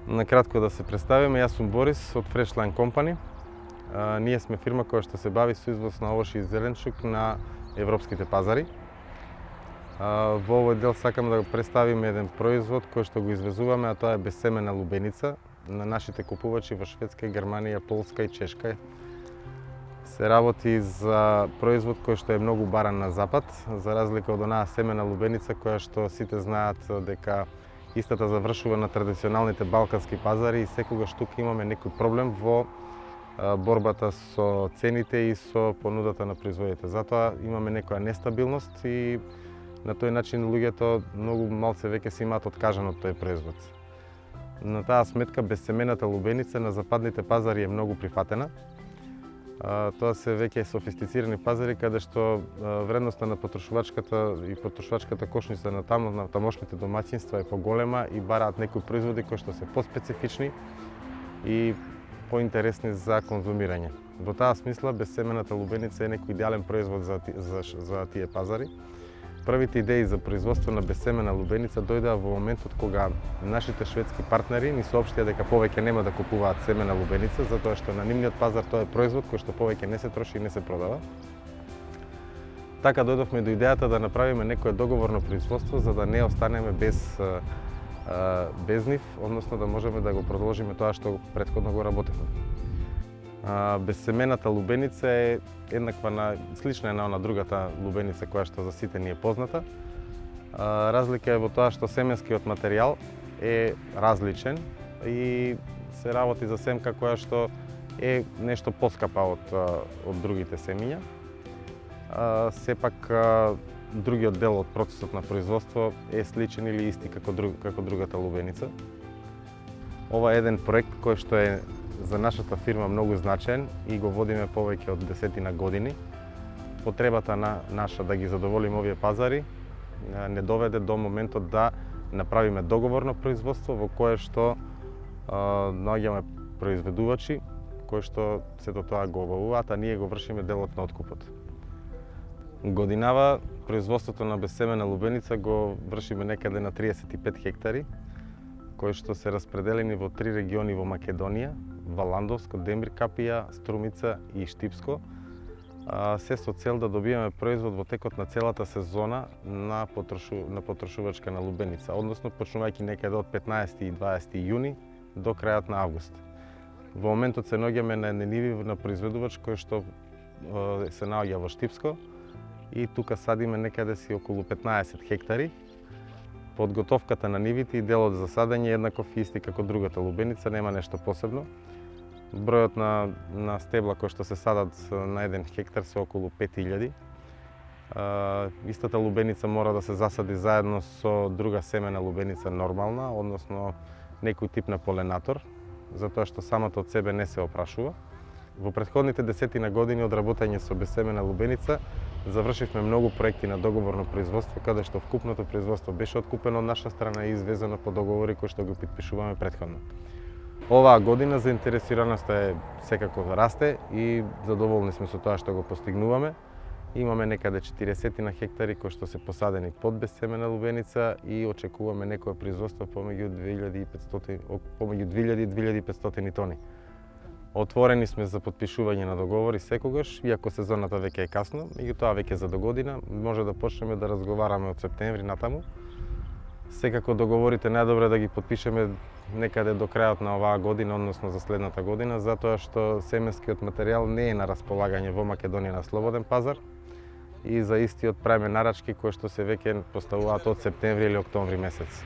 Накратко да се представиме, јас сум Борис од Freshline Company. Ние сме фирма која што се бави со извоз на овош и зеленчук на европските пазари. Во овој дел сакаме да го представиме еден производ кој што го извезуваме, а тоа е безсемена лубеница на нашите купувачи во Шведска, Германија, Полска и Чешка. Се работи за производ кој што е многу баран на запад, за разлика од онаа семена лубеница која што сите знаат дека истата завршува на традиционалните балкански пазари и секогаш тука имаме некој проблем во борбата со цените и со понудата на производите. Затоа имаме некоја нестабилност и на тој начин луѓето многу малце веќе се имаат откажан од тој производ. На таа сметка безсемената лубеница на западните пазари е многу прифатена. Тоа се веќе софистицирани пазари каде што вредноста на потрошувачката кошница на тамошните домаќинства е поголема и бараат некои производи кои што се поспецифични и поинтересни за конзумирање. Во таа смисла безсемената лубеница е некој идеален производ за тие пазари. Првите идеи за производство на безсемена лубеница дојдоа во моментот кога нашите шведски партнери ни соопштија дека повеќе нема да купуваат семена лубеница, затоа што на нивниот пазар тоа е производ кој што повеќе не се троши и не се продава. Така дојдовме до идејата да направиме некое договорно производство за да не останеме без нив, односно да можеме да го продолжиме тоа што претходно го работевме. Безсемената лубеница е слична на другата лубеница која што за сите ни е позната. Разлика е во тоа што семенскиот материјал е различен и се работи за семка која што е нешто поскапа од другите семиња. Сепак другиот дел од процесот на производство е сличен или исти како другата лубеница. Ова е еден проект кој што е за нашата фирма многу значаен и го водиме повеќе од 10 години. Потребата наша да ги задоволиме овие пазари не доведе до моментот да направиме договорно производство во кое што наоѓаме произведувачи кои што сето тоа го обавуваат, а ние го вршиме делот на откупот. Годинава производството на безсемена лубеница го вршиме некаде на 35 хектари, кои што се распределени во 3 региони во Македонија: Валандовско, Демир Капија, Струмица и Штипско, се со цел да добиеме производ во текот на целата сезона на потрошувачка на лубеница, односно почнувајќи некаде од 15 и 20 јуни до крајот на август. Во моментот се наоѓаме на ниви на произведувач кој што се наоѓа во Штипско и тука садиме некаде си околу 15 хектари. Подготовката на нивите и делот за садење е еднаков исти како другата лубеница, нема нешто посебно. Бројот на стебла кои што се садат на 1 хектар се околу 5000. Истата лубеница мора да се засади заедно со друга семена лубеница нормална, односно некој тип на поленатор, затоа што самата од себе не се опрашува. Во претходните 10 години од работење со безсемена лубеница завршивме многу проекти на договорно производство, каде што вкупното производство беше откупено од наша страна и извезено по договори кои што го потпишуваме претходно. Оваа година заинтересираноста е секако расте и задоволни сме со тоа што го постигнуваме. Имаме некаде 40 на хектари кои што се посадени под безсемена лубеница и очекуваме некое производство помеѓу 2000 и 2500 тони. Отворени сме за потпишување на договори секогаш, иако сезоната веќе е касно, меѓутоа веќе за догодина може да почнеме да разговараме од септември натаму. Секако договорите најдобро да ги потпишеме некаде до крајот на оваа година, односно за следната година, затоа што семенскиот материјал не е на располагање во Македонија на слободен пазар и за истиот правиме нарачки кои што се веќе поставуваат од септември или октомври месец.